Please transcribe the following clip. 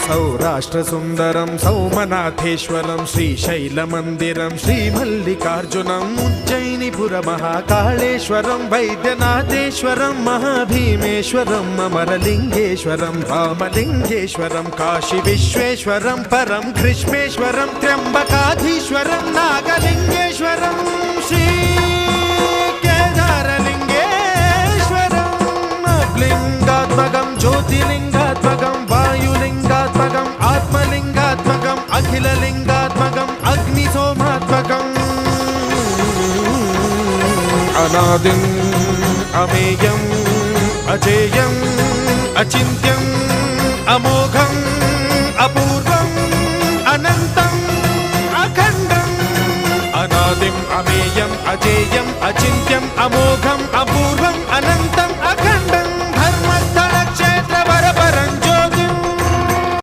सौराष्ट्रसुन्दरं सौमनाथेश्वरं श्रीशैलमन्दिरं श्रीमल्लिकार्जुनम् उज्जयिनीपुरमहाकाळेश्वरं वैद्यनाथेश्वरं महाभीमेश्वरम् अमरलिङ्गेश्वरं रामलिङ्गेश्वरं काशीविश्वेश्वरं परं ग्रीष्मेश्वरं त्र्यम्बकाधीश्वरं नागलिङ्गेश्वरं श्रीकेदारलिङ्गेश्वरं लिङ्गात्मकं ज्योतिलिङ्गात्मकं वायुलिङ्गात्मकम् आत्मलिङ्गात्मकम् अखिललिङ्गात्मकम् अग्निसोमात्मकम् अनादिम् अमेयम् अजेयम् अचिन्त्यम् अमोघम् अपूर्वम् अनन्तम् अखण्डम् अनादिम् अमेयम् अजेयम् अचिन्त्यम् अमोघम्